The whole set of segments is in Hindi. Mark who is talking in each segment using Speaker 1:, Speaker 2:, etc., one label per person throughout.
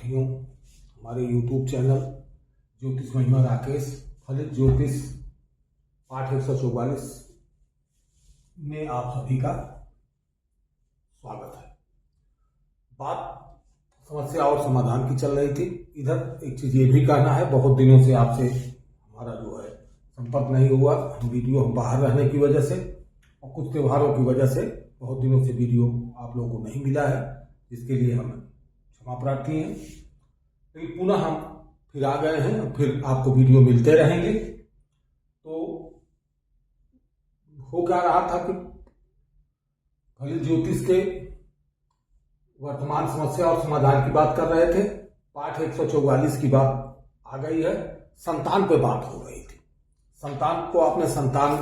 Speaker 1: साथियों, हमारे YouTube चैनल ज्योतिष महिमा राकेश फलित ज्योतिष पाठ 144 में आप सभी का स्वागत है। बात समस्या और समाधान की चल रही थी। इधर एक चीज ये भी कहना है, बहुत दिनों से आपसे हमारा जो है संपर्क नहीं हुआ। हम बाहर रहने की वजह से और कुछ त्योहारों की वजह से बहुत दिनों से वीडियो आप लोगों को नहीं मिला है, जिसके लिए हम क्षमा प्रार्थी हैं। लेकिन पुनः हम फिर आ गए हैं, फिर आपको वीडियो मिलते रहेंगे। तो हो क्या रहा था कि फलित ज्योतिष के वर्तमान समस्या और समाधान की बात कर रहे थे। पाठ 144 की बात आ गई है। संतान पे बात हो रही थी। संतान को आपने संतान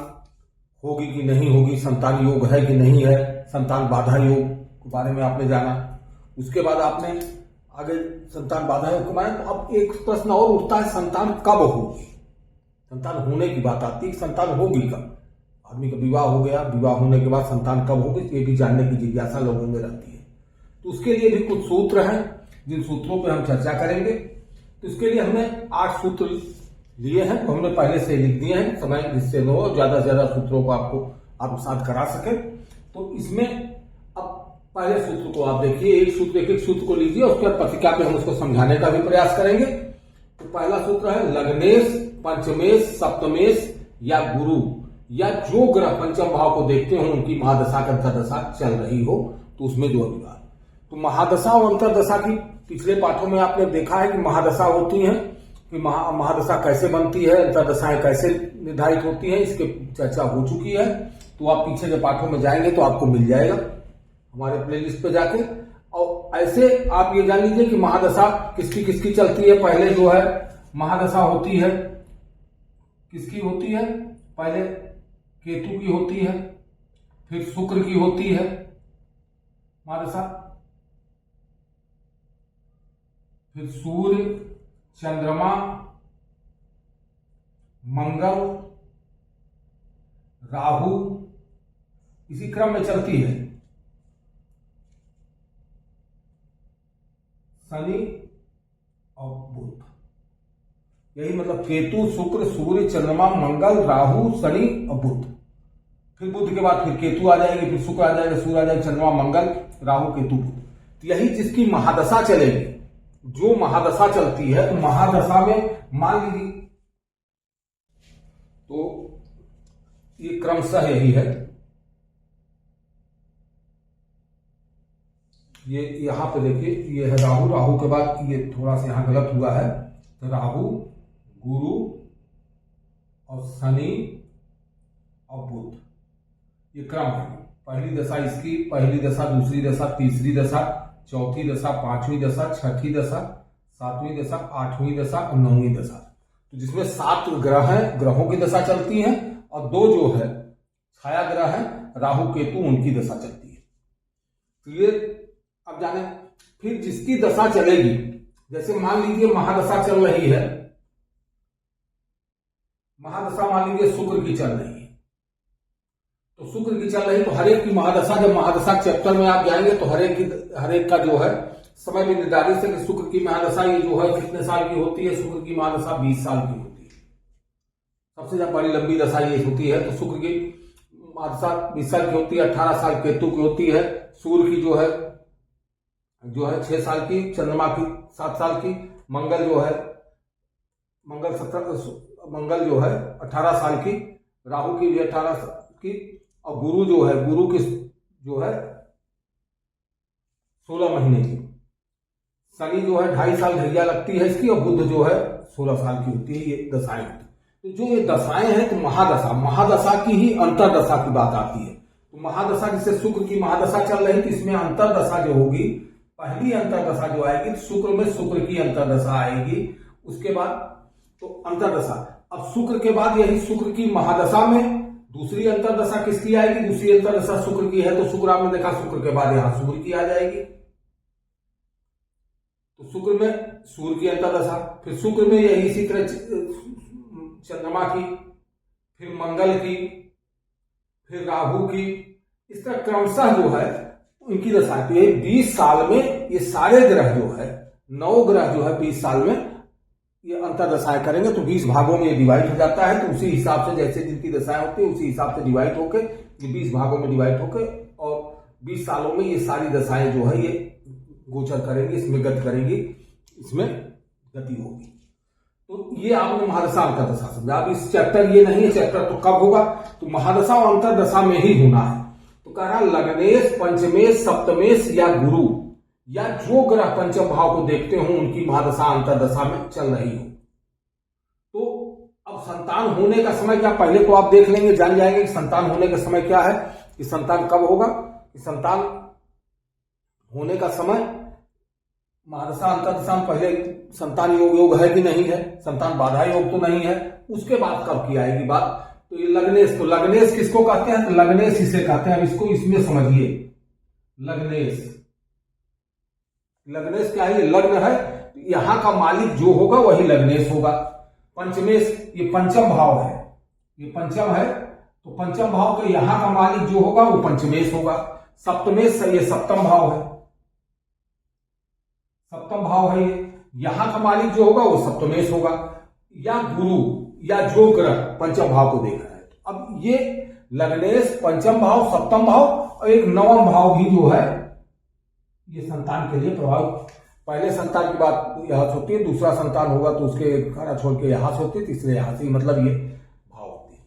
Speaker 1: होगी कि नहीं होगी, संतान योग है कि नहीं है, संतान बाधा योग के बारे में आपने जाना। उसके बाद आपने आगे संतान बाधा योग के बारे में, तो अब एक प्रश्न और उठता है, संतान कब होगी। संतान होने की बात आती है, संतान होगी कब। आदमी का विवाह हो गया, विवाह होने के बाद संतान कब होगी, ये भी जानने की जिज्ञासा लोगों में रहती है। तो उसके लिए भी कुछ सूत्र हैं, जिन सूत्रों पर हम चर्चा करेंगे। तो इसके लिए हमने 8 सूत्र लिए हैं, तो हमने पहले से लिख दिए हैं, समय जिससे न हो ज्यादा से ज्यादा सूत्रों को आपको आत्मसात करा सके। तो इसमें अब पहले सूत्र को आप देखिए, एक सूत्र को लीजिए, उसके बाद पत्रिका पे हम उसको समझाने का भी प्रयास करेंगे। तो पहला सूत्र है, लग्नेश पंचमेश सप्तमेश या गुरु या जो ग्रह पंचम भाव को देखते हो उनकी महादशा का अंतरदशा चल रही हो, तो उसमें जो विवाह। तो महादशा और अंतरदशा की पिछले पाठों में आपने देखा है कि महादशा होती है कि महादशा कैसे बनती है, अंतरदशाएं कैसे निर्धारित होती है, इसके चर्चा हो चुकी है। तो आप पीछे के पाठों में जाएंगे तो आपको मिल जाएगा हमारे प्लेलिस्ट पे जाके। और ऐसे आप ये जान लीजिए कि महादशा किसकी किसकी चलती है। पहले जो है महादशा होती है, किसकी होती है, पहले केतु की होती है, फिर शुक्र की होती है महादशा, फिर सूर्य चंद्रमा मंगल राहु, इसी क्रम में चलती है। शनि और बुध, यही मतलब केतु शुक्र सूर्य चंद्रमा मंगल राहु शनि और बुध। फिर बुध के बाद फिर केतु आ जाएगी, फिर शुक्र आ जाएगा, सूर्य आ जाएगा, चंद्रमा मंगल राहु केतु बुध। तो यही जिसकी महादशा चलेगी, जो महादशा चलती है, तो महादशा में मान लीजिए, तो ये क्रमशः यही है। ये यहां पे देखिए, ये है राहु, राहु के बाद ये थोड़ा सा यहां गलत हुआ है, तो राहु गुरु और शनि और बुध, ये क्रम है। पहली दशा इसकी, पहली दशा, दूसरी दशा, तीसरी दशा, चौथी दशा, पांचवी दशा, छठी दशा, सातवीं दशा, आठवीं दशा और 9वीं दशा। तो जिसमें 7 ग्रह हैं, ग्रहों की दशा चलती है, और 2 जो है छाया ग्रह है राहु केतु, उनकी दशा चलती है। तो ये अब जाने, फिर जिसकी दशा चलेगी, जैसे मान लीजिए महादशा चल रही है, महादशा मान लीजिए शुक्र की चल रही है, तो शुक्र की चल रही, तो हर एक की महादशा, जब महादशा चैप्टर में आप जाएंगे तो हर एक का जो है समय भी निर्धारित है कि शुक्र की महादशा ये जो है कितने साल की होती है। शुक्र की महादशा 20 साल की होती है, सबसे ज्यादा बड़ी लंबी दशा ये होती है। तो शुक्र की महादशा 20 साल की होती है, 18 साल केतु की होती है, सूर्य की जो है 6 साल की, चंद्रमा की 7 साल की, मंगल जो है 18 साल की, राहु की भी 18 साल की, और गुरु जो है, गुरु की जो है 16 महीने की, शनि जो है 2.5 साल धैर्य लगती है इसकी, और बुध जो है 16 साल की होती है। ये दशाएं होती है। तो जो ये दशाएं हैं, तो महादशा की ही अंतरदशा की बात आती है। तो महादशा, जिससे शुक्र की महादशा चल रही थी, इसमें अंतरदशा जो होगी, पहली अंतरदशा जो आएगी, शुक्र में शुक्र की अंतरदशा आएगी। उसके बाद तो अंतरदशा, अब शुक्र के बाद यही शुक्र की महादशा में दूसरी अंतरदशा किसकी आएगी, दूसरी अंतरदशा शुक्र की है, तो शुक्र आपने देखा, शुक्र के बाद यहां सूर्य की आ जाएगी। तो शुक्र में सूर्य की अंतरदशा, फिर शुक्र में यही इसी तरह चंद्रमा की, फिर मंगल की, फिर राहु की, इस तरह क्रमशः जो है इनकी दशा आती है। 20 साल में ये सारे ग्रह जो है 9 ग्रह जो है 20 साल में ये अंतर्दशाएं करेंगे, तो 20 भागों में ये डिवाइड हो जाता है। तो उसी हिसाब से जैसे दिन की दशाएं होती है उसी हिसाब से डिवाइड होके ये 20 भागों में डिवाइड होके और 20 सालों में ये सारी दशाएं जो है ये गोचर करेंगी, इसमें गति करेंगी, इसमें गति होगी। तो ये आपने महादशा अंतर्दशा समझा। अब इस चैप्टर ये नहीं है, चैप्टर तो कब होगा, तो महादशा और अंतर्दशा में ही होना है। तो कह रहा लग्नेश, पंचमेश, सप्तमेश या गुरु या जो ग्रह पंचम भाव को देखते हो उनकी महादशा अंतर्दशा में चल रही हो। तो अब संतान होने का समय क्या, पहले तो आप देख लेंगे, जान जाएंगे कि संतान होने का समय क्या है, कि संतान कब होगा, कि संतान होने का समय महादशा अंतर्दशा में पहले संतान योग है कि नहीं है, संतान बाधा योग तो नहीं है, उसके बाद कब की आएगी बात। तो ये लग्नेश, तो लग्नेश किसको कहते हैं, तो लग्नेश इसे कहते हैं। अब इसको इसमें समझिए, लग्नेश, लग्नेश क्या है, ये लग्न है, यहां का मालिक जो होगा वही लग्नेश होगा। पंचमेश ये पंचम भाव है, ये पंचम है, तो पंचम भाव के यहां का मालिक जो होगा वो पंचमेश होगा। सप्तमेश ये सप्तम भाव है, सप्तम भाव है, ये यहां का मालिक जो होगा वो सप्तमेश होगा। या गुरु या जो ग्रह पंचम भाव को देख रहा है। अब ये लग्नेश, पंचम भाव, सप्तम भाव और एक नवम भाव भी जो है ये संतान के लिए प्रभाव। पहले संतान की बात यहां से होती है, दूसरा संतान होगा तो उसके खाना छोड़ के यहां से होती है, तीसरे यहां से, मतलब ये भाव होती है।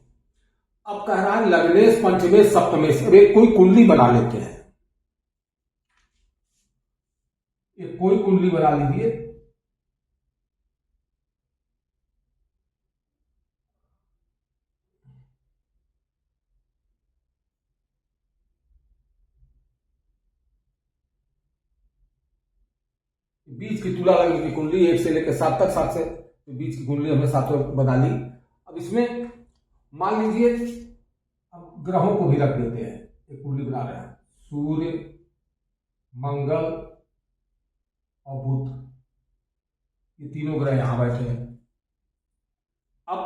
Speaker 1: अब कह रहा है लग्नेश, पंचमेश, सप्तमेश। अब एक कोई कुंडली बना लेते हैं, एक कोई कुंडली बना लीजिए। बीच की तुला लगने की कुंडली 1 से लेकर 7 तक, 7 से बीच की कुंडली हमने 7 बना ली। अब इसमें मान लीजिए अब ग्रहों को भी रख देते हैं, एक कुंडली बना रहे हैं, सूर्य, मंगल और बुध, ये तीनों ग्रह यहां बैठे हैं। अब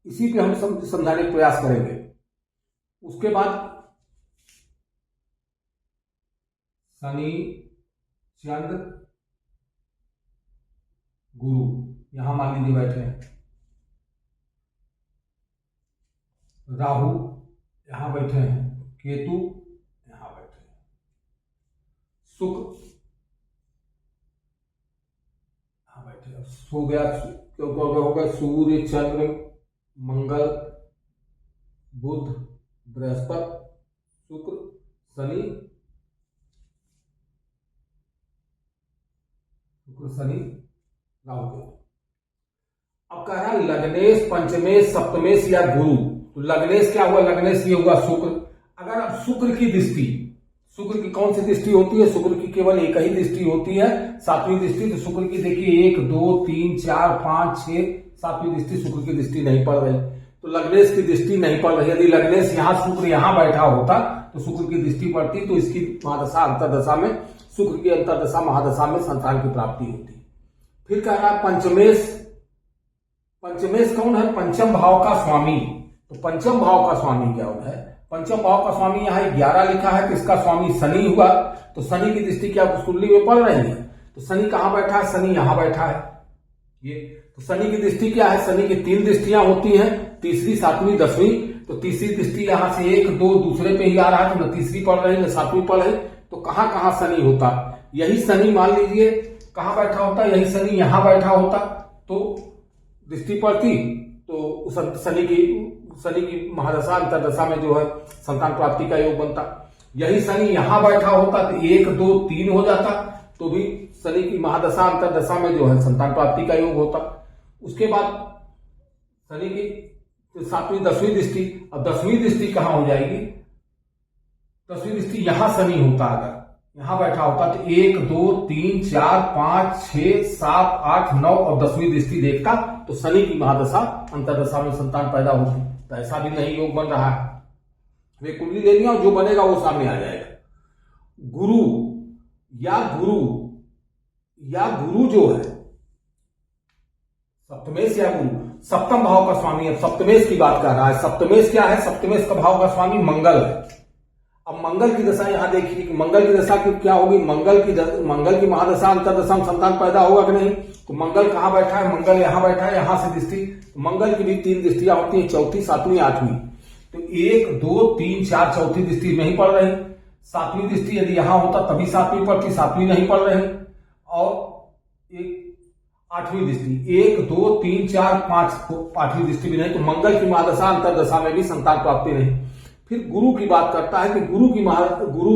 Speaker 1: इसी पे हम समझाने का प्रयास करेंगे। उसके बाद शनि, चंद्र, गुरु यहां मान लीजिए बैठे हैं, राहु यहां बैठे हैं, केतु यहां बैठे हैं, शुक्र यहां बैठे हैं। सो गया, हो गया सूर्य, चंद्र, मंगल, बुध, बृहस्पति, शुक्र, शनि, राहु। अब कह रहा लग्नेश, पंचमेश, सप्तमेश या गुरु। तो लग्नेश क्या हुआ, लग्नेश ये हुआ शुक्र। अगर अब शुक्र की दृष्टि, शुक्र की कौन सी दृष्टि होती है, शुक्र की केवल एक ही दृष्टि होती है, 7वीं दृष्टि। तो शुक्र की देखिए 1 2 3 4 5 6 7वीं दृष्टि, शुक्र की दृष्टि नहीं पड़ रही। तो लग्नेश की दृष्टि नहीं पड़ रही। यदि लग्नेश यहां, शुक्र यहां बैठा होता तो शुक्र की दृष्टि पड़ती, तो इसकी महादशा अंतर्दशा में, शुक्र की अंतर्दशा महादशा में संतान की प्राप्ति होती। फिर कह रहा है पंचमेश। पंचमेश कौन है, पंचम भाव का स्वामी। तो पंचम भाव का स्वामी क्या है, पंचम भाव का स्वामी यहाँ 11 लिखा है, तो इसका स्वामी शनि हुआ। तो शनि की दृष्टि क्या उस कुंडली में पड़ रही है। तो शनि कहां बैठा है, शनि यहां बैठा है ये। तो शनि की दृष्टि क्या है, शनि की 3 दृष्टियां होती हैं, तीसरी, 7वीं, 10वीं। तो तीसरी दृष्टि यहां से 1 2 दूसरे पे ही आ रहा है, तो न तीसरी पड़ रही न 7वीं पड़ रही। तो कहां कहां शनि होता, यही शनि मान लीजिए कहां बैठा होता, यही शनि यहां बैठा होता तो दृष्टि पड़ती। तो शनि की महादशा अंतर्दशा में जो है संतान प्राप्ति का योग बनता। यही शनि यहां बैठा होता तो 1 2 3 हो जाता, तो भी शनि की महादशा अंतर्दशा में जो है संतान प्राप्ति का योग होता। उसके बाद शनि की 7वीं 10वीं दृष्टि। अब 10वीं दृष्टि कहां हो जाएगी, 10वीं दृष्टि यहां शनि होता, अगर यहां बैठा होता तो 1 2 3 4 5 6 7 8 9 और 10वीं दृष्टि देखता तो शनि की महादशा अंतर्दशा में संतान पैदा होती। तो ऐसा भी नहीं योग बन रहा है। वे कुंडली ले लिया, जो बनेगा वो सामने आ जाएगा। गुरु या गुरु जो है सप्तमेश या गुरु, सप्तम भाव का स्वामी। अब सप्तमेश की बात कर रहा है। सप्तमेश क्या है, सप्तमेश का भाव का स्वामी मंगल है। अब मंगल की दशा यहां देखिए कि मंगल की दशा की क्या होगी, मंगल की महादशा अंतरदशा में संतान पैदा होगा कि नहीं। तो मंगल कहां बैठा है, मंगल यहां बैठा है, यहां से दृष्टि, तो मंगल की भी 3 दृष्टियां होती है, चौथी, सातवीं, आठवीं। तो 1 2 3 4 चौथी दृष्टि नहीं पड़ रही। सातवीं दृष्टि यदि यहां होता तभी सातवीं पड़ती, सातवीं नहीं पड़ रही। और एक आठवीं दृष्टि 1 2 3 4 5 आठवीं दृष्टि भी नहीं। तो मंगल की महादशा अंतरदशा में भी संतान प्राप्ति नहीं। फिर गुरु की बात करता है कि गुरु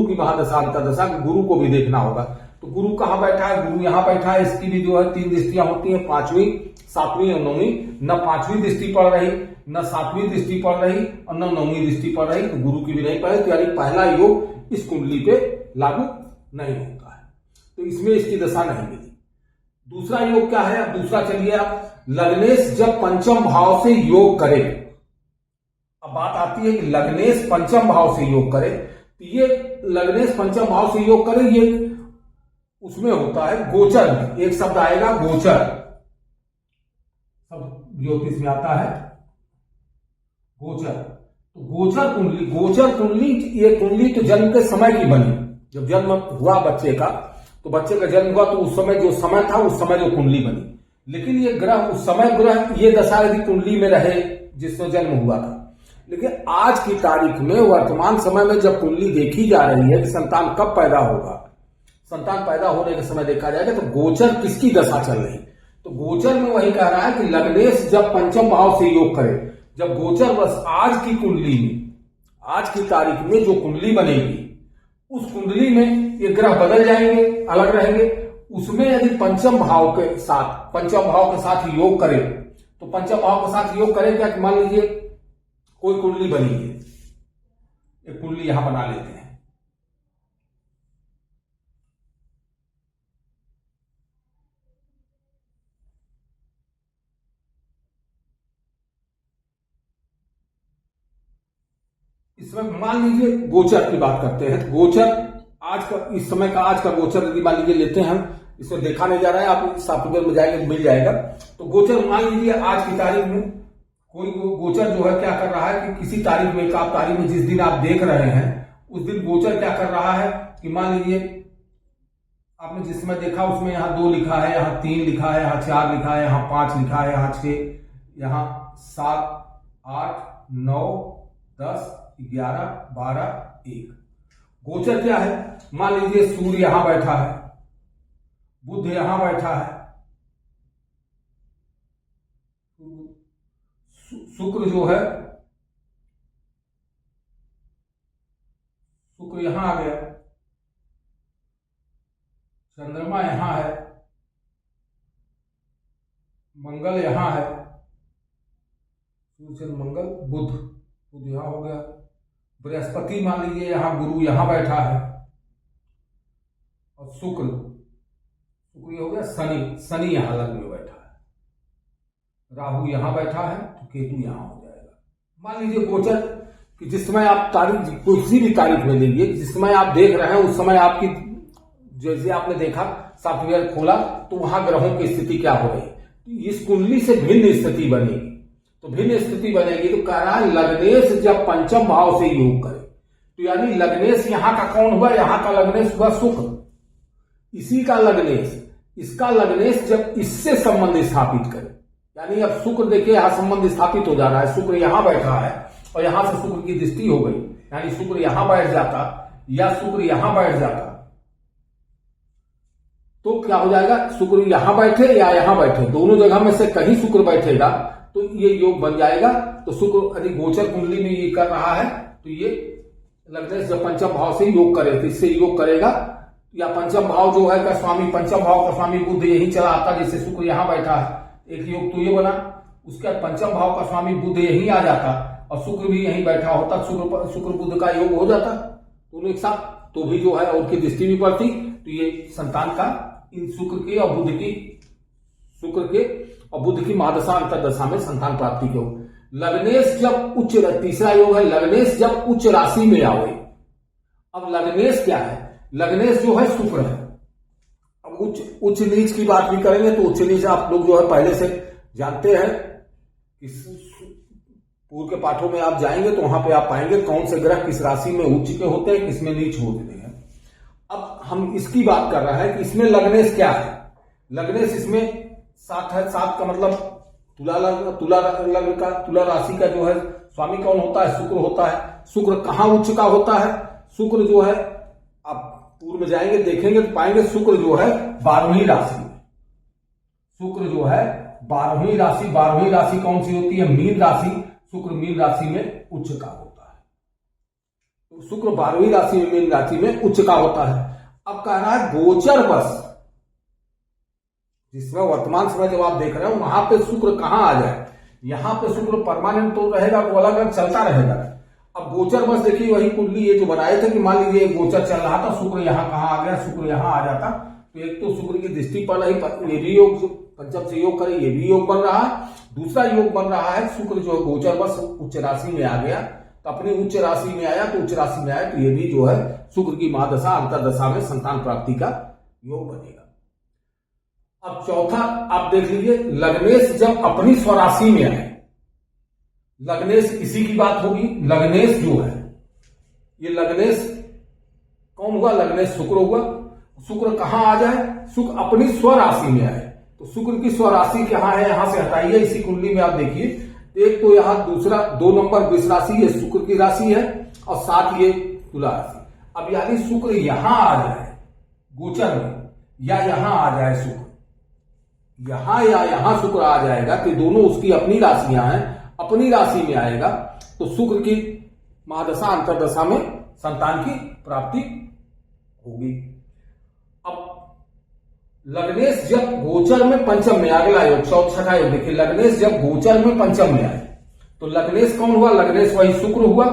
Speaker 1: की महादशा अंतरदशा, गुरु को भी देखना होगा। तो गुरु कहां बैठा है, गुरु यहां बैठा है, इसकी भी जो है 3 दृष्टियां होती हैं, 5वीं, 7वीं और 9वीं। न 5वीं दृष्टि पड़ रही, न 7वीं दृष्टि पड़ रही और न 9वीं दृष्टि पड़ रही। तो गुरु की भी नहीं पड़ी, तो यानी पहला योग इस कुंडली पे लागू नहीं होता है, तो इसमें इसकी दशा नहीं मिली। दूसरा योग क्या है, अब दूसरा चलिए आप, लग्नेश जब पंचम भाव से योग करे। अब बात आती है कि लग्नेश पंचम भाव से योग करे, तो ये लग्नेश पंचम भाव से योग करे, ये उसमें होता है गोचर में, एक शब्द आएगा गोचर, सब ज्योतिष में आता है गोचर। तो गोचर कुंडली, ये कुंडली तो जन्म के समय की बनी। जब जन्म हुआ बच्चे का, तो बच्चे का जन्म हुआ तो उस समय जो समय था, उस समय जो कुंडली बनी। लेकिन ये ग्रह उस समय ग्रह ये दशा यदि कुंडली में रहे जिसमें जन्म हुआ था, लेकिन आज की तारीख में वर्तमान समय में जब कुंडली देखी जा रही है कि संतान कब पैदा होगा, संतान पैदा होने के समय देखा जाएगा, तो गोचर किसकी दशा चल रही। तो गोचर में वही कह रहा है कि लग्नेश जब पंचम भाव से योग करे, जब गोचर बस आज की कुंडली में, आज की तारीख में जो कुंडली बनेगी, उस कुंडली में ये ग्रह बदल जाएंगे, अलग रहेंगे। उसमें यदि पंचम भाव के साथ योग करे, तो पंचम भाव के साथ योग करे क्या, मान लीजिए कोई कुंडली बनी है, एक कुंडली यहां बना लेते हैं, इसमें मान लीजिए गोचर की बात करते हैं। तो गोचर आज का, इस समय का आज का गोचर यदि मान लीजिए लेते हैं हम, इसमें देखा नहीं जा रहा है, आप सॉफ्टवेयर में जाएंगे तो मिल जाएगा। तो गोचर मान लीजिए आज की तारीख में कोई गोचर जो है क्या कर रहा है कि किसी तारीख में, एक आप तारीख में जिस दिन आप देख रहे हैं, उस दिन गोचर क्या कर रहा है कि मान लीजिए आपने जिस समय देखा उसमें यहाँ 2 लिखा है, यहाँ 3 लिखा है, यहाँ 4 लिखा है, यहाँ 5 लिखा है, यहाँ 6, यहाँ 7 8 9 10 11 12 1। गोचर क्या है, मान लीजिए सूर्य यहां बैठा है, बुध यहां बैठा है, शुक्र जो है, शुक्र यहां आ गया, चंद्रमा यहां है, मंगल यहां है, सूर्य मंगल बुध यहां हो गया, बृहस्पति मान लीजिए यहां, गुरु यहां बैठा है, और शुक्र हो गया, शनि यहां लग्न में बैठा है, राहु यहां बैठा है, तो केतु यहां हो जाएगा। मान लीजिए गोचर कि जिस समय आप तारीख, किसी भी तारीख में लीजिए, जिस समय आप देख रहे हैं उस समय आपकी, जैसे आपने देखा सॉफ्टवेयर खोला तो वहां ग्रहों की स्थिति क्या हो रही, तो इस कुंडली से भिन्न स्थिति बनेगी। तो भिन्न स्थिति बनेगी तो कह रहा है लग्नेश जब पंचम भाव से योग करे, तो यानी लग्नेश यहां का कौन हुआ, यहां का लग्नेश हुआ शुक्र, इसी का लग्नेश, इसका लग्नेश जब इससे संबंध स्थापित करे, यानी अब शुक्र देखिए यहां संबंध स्थापित हो जा रहा है, शुक्र यहां बैठा है और यहां से शुक्र की दृष्टि हो गई, यानी शुक्र यहां बैठ जाता या शुक्र यहां बैठ जाता, तो क्या हो जाएगा, शुक्र यहां बैठे या यहां बैठे, दोनों जगह में से कहीं शुक्र बैठेगा तो ये योग बन जाएगा। तो शुक्र यदि गोचर कुंडली में ये कर रहा है, तो ये लग्नेश जब पंचम भाव से योग करे, तो इससे योग करेगा, या पंचम भाव जो है का स्वामी, पंचम भाव का स्वामी बुध यही चला आता, जैसे शुक्र यहां बैठा है, एक योग तो ये बना, उसका पंचम भाव का स्वामी बुध यहीं आ जाता और शुक्र भी यहीं बैठा होता, शुक्र बुध का योग हो जाता दोनों एक साथ, तो भी जो है और की दृष्टि भी पड़ती, तो ये संतान का इन शुक्र के और बुध की महादशा अंतरदशा में संतान प्राप्ति के योग। लग्नेश जब उच्च, तीसरा योग है लग्नेश जब उच्च राशि में आवे। अब लग्नेश क्या है, लग्नेश जो है शुक्र है। अब उच्च नीच की बात भी करेंगे तो उच्च नीच आप लोग जो है पहले से जानते हैं कि पूर्व के पाठों में आप जाएंगे तो वहां पे आप पाएंगे कौन से ग्रह किस राशि में उच्च के होते हैं, किसमें नीच होते हैं। अब हम इसकी बात कर रहे हैं कि इसमें लग्नेश क्या है। लग्नेश इसमें 7 है। 7 का मतलब तुला लग्न का, तुला राशि का जो है स्वामी कौन होता है, शुक्र होता है। शुक्र कहां उच्च का होता है, शुक्र जो है आप पूर्व में जाएंगे देखेंगे तो पाएंगे शुक्र जो है 12वीं राशि में। शुक्र जो है 12वीं राशि, 12वीं राशि कौन सी होती है, मीन राशि। शुक्र मीन राशि में उच्च का होता है। तो शुक्र 12वीं राशि में, मीन राशि में उच्च का होता है। अब कह रहा है गोचर बस, जिसमें वर्तमान समय जब आप देख रहे हो वहां पे शुक्र कहां आ जाए। यहां पे शुक्र परमानेंट तो रहेगा, वो अलग अलग चलता रहेगा। अब गोचर बस देखिए वही कुंडली ये जो बनाए थे कि मान लीजिए गोचर चल रहा था, शुक्र यहां कहां आ गया, शुक्र यहां आ जाता तो एक तो शुक्र की दृष्टि पड़ रही, ये भी योग पंचम से योग करे, ये भी योग बन रहा है। दूसरा योग बन रहा है शुक्र जो गोचर बस उच्च राशि में आ गया, तो अपनी उच्च राशि में आया, तो उच्च राशि में आया तो ये भी जो है शुक्र की महादशा अंतरदशा में संतान प्राप्ति का योग बनेगा। अब चौथा आप देख लीजिए, लग्नेश जब अपनी स्वराशि में आए, लग्नेश इसी की बात होगी। लग्नेश जो है ये लग्नेश कौन हुआ, लग्नेश शुक्र हुआ। शुक्र कहां आ जाए, शुक्र अपनी स्वराशि में आए। तो शुक्र की स्वराशि कहां है, यहां से हटाइए, इसी कुंडली में आप देखिए एक तो यहां दूसरा 2 नंबर वृष राशि ये शुक्र की राशि है और 7 ये तुला राशि। अब यानी शुक्र यहां आ जाए गोचर में, या यहां आ जाए शुक्र, यहां या यहां शुक्र आ जाएगा कि दोनों उसकी अपनी राशियां हैं, अपनी राशि में आएगा तो शुक्र की महादशा अंतरदशा में संतान की प्राप्ति होगी। अब लग्नेश जब गोचर में पंचम में, अगला योग छठा योग देखिए, लग्नेश जब गोचर में पंचम में आए तो लग्नेश कौन हुआ, लग्नेश वही शुक्र हुआ।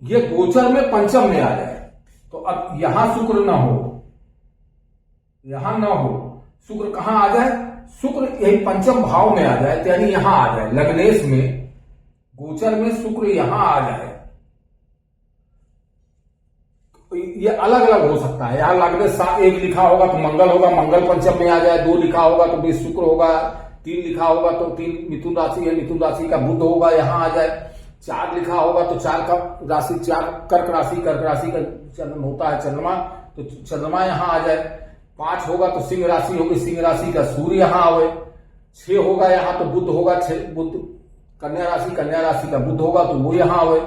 Speaker 1: ये गोचर में पंचम में आ जाए तो अब यहां शुक्र ना हो, यहां ना हो, शुक्र कहां आ जाए, शुक्र यही पंचम भाव में आ जाए, यानी यहां आ जाए। लग्नेश में गोचर में शुक्र यहां आ जाए, ये अलग अलग हो सकता है। यहां लग्नेश 1 लिखा होगा तो मंगल होगा, मंगल पंचम में आ जाए। 2 लिखा होगा तो भी शुक्र होगा। 3 लिखा होगा तो 3 मिथुन राशि है, मिथुन राशि का बुध होगा, यहां आ जाए। 4 लिखा होगा तो 4 का राशि 4 कर्क राशि, कर्क राशि का जन्म होता है चंद्रमा, तो चंद्रमा यहां आ जाए। 5 होगा तो सिंह राशि होगी, सिंह राशि का सूर्य यहां आवे। 6 होगा यहां तो बुध होगा, बुध कन्या राशि, कन्या राशि का बुध होगा तो वो यहां आवे।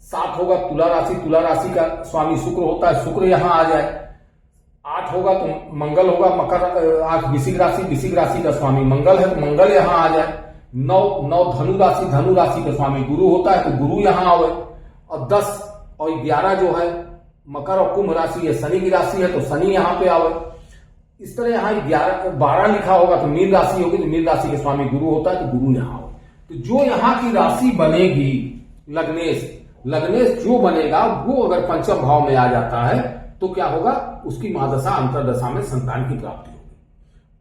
Speaker 1: 7 होगा तुला राशि, तुला राशि का स्वामी शुक्र होता है, शुक्र यहां आ जाए। 8 होगा तो मंगल होगा, मकर 8 वृश्चिक राशि, वृश्चिक राशि का स्वामी मंगल है तो मंगल यहां आ जाए। 9 धनु राशि, धनु राशि का स्वामी गुरु होता है तो गुरु यहां आवे। और 10 और 11 जो है मकर और कुंभ राशि है, शनि की राशि है तो शनि यहां पे आवे। इस तरह यहां 12 लिखा होगा तो मीन राशि होगी, तो मीन राशि के स्वामी गुरु होता है तो गुरु यहां हो। तो जो यहां की राशि बनेगी लग्नेश, लग्नेश जो बनेगा वो अगर पंचम भाव में आ जाता है तो क्या होगा, उसकी महादशा अंतरदशा में संतान की प्राप्ति होगी।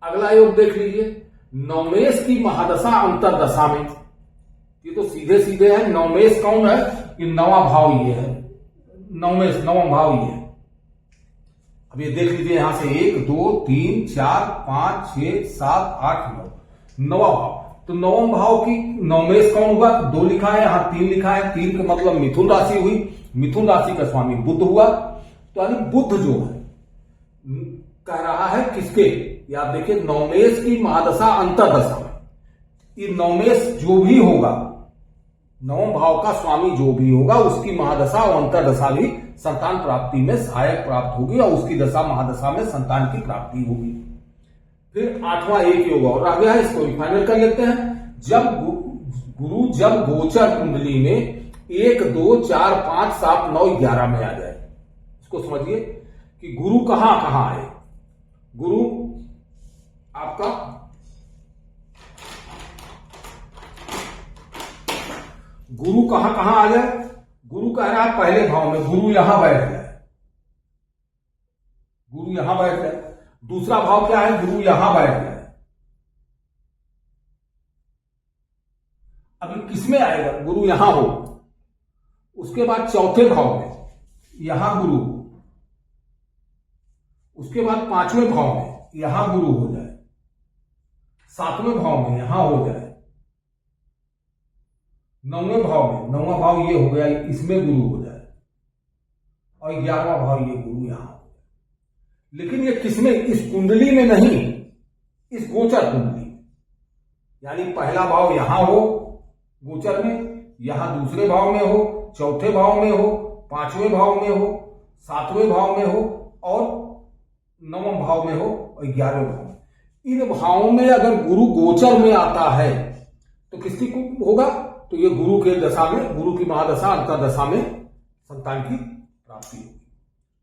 Speaker 1: अगला योग देख लीजिए, नवमेश की महादशा अंतरदशा में, ये तो सीधे सीधे है। नवमेश कौन है, ये नवा भाव ये है, नवमेश नवम भाव ये है। अब ये देख लीजिए यहां से 1 2 3 4 5 6 7 8 9, नवा भाव। तो नवम भाव की नवमेश कौन हुआ, 2 लिखा है, यहां 3 लिखा है। 3 का मतलब मिथुन राशि हुई, मिथुन राशि का स्वामी बुध हुआ। तो यानी बुध जो है कह रहा है किसके, या आप देखिए नवमेश की महादशा अंतरदशा में, ये नवमेश जो भी होगा, नवम भाव का स्वामी जो भी होगा उसकी महादशा और अंतरदशा भी संतान प्राप्ति में सहायक प्राप्त होगी और उसकी दशा महादशा में संतान की प्राप्ति होगी। फिर 8वां एक योग और आ गया है, इसको भी फाइनल कर लेते हैं। जब गुरु जब गोचर कुंडली में 1 2 4 5 7 9 11 में आ जाए, इसको समझिए कि गुरु कहां कहां है। गुरु आपका गुरु कहां कहां आ जाए, गुरु कह रहा है पहले भाव में, गुरु यहां बैठ जाए, गुरु यहां बैठ जाए। दूसरा भाव क्या है, गुरु यहां बैठ जाए। अभी किसमें आएगा, गुरु यहां हो। उसके बाद चौथे भाव में यहां गुरु, उसके बाद 5वें भाव में यहां गुरु हो जाए, 7वें भाव में यहां हो जाए, 9वें भाव में, 9वां भाव ये हो गया, इसमें गुरु हो जाए, और 11वां भाव ये गुरु यहां हो जाए। लेकिन ये किसमें? इस कुंडली में नहीं, इस गोचर कुंडली, यानी पहला भाव यहां हो गोचर में, यहां दूसरे भाव में हो, चौथे भाव में हो, 5वें भाव में हो, 7वें भाव में हो, और 9वें भाव में हो, और 11वें भाव में। इन भावों में अगर गुरु गोचर में आता है तो किसकी होगा? तो ये गुरु के दशा में, गुरु की महादशा अंतरदशा में संतान की प्राप्ति होगी।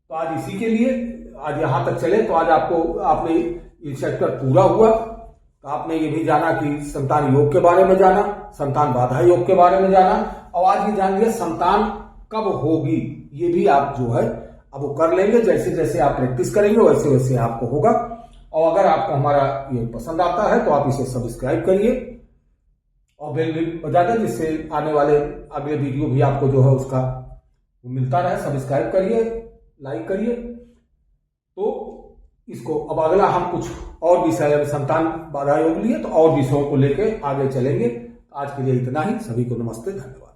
Speaker 1: तो आज इसी के लिए, आज यहां तक चले तो आज आपने ये चैप्टर पूरा हुआ। तो आपने ये भी जाना कि संतान योग के बारे में जाना, संतान बाधा योग के बारे में जाना, और आज ये जान लिया संतान कब होगी। ये भी आप जो है अब वो कर लेंगे, जैसे जैसे आप प्रैक्टिस करेंगे वैसे वैसे आपको होगा। और अगर आपको हमारा ये पसंद आता है तो आप इसे सब्सक्राइब करिए और बेल भी बजा दें, जिससे आने वाले अगले वीडियो भी आपको जो है उसका मिलता रहे। सब्सक्राइब करिए, लाइक करिए। तो इसको अब अगला हम कुछ और विषय, संतान बाधा योग लिए तो और विषयों को लेकर आगे चलेंगे। आज के लिए इतना ही। सभी को नमस्ते, धन्यवाद।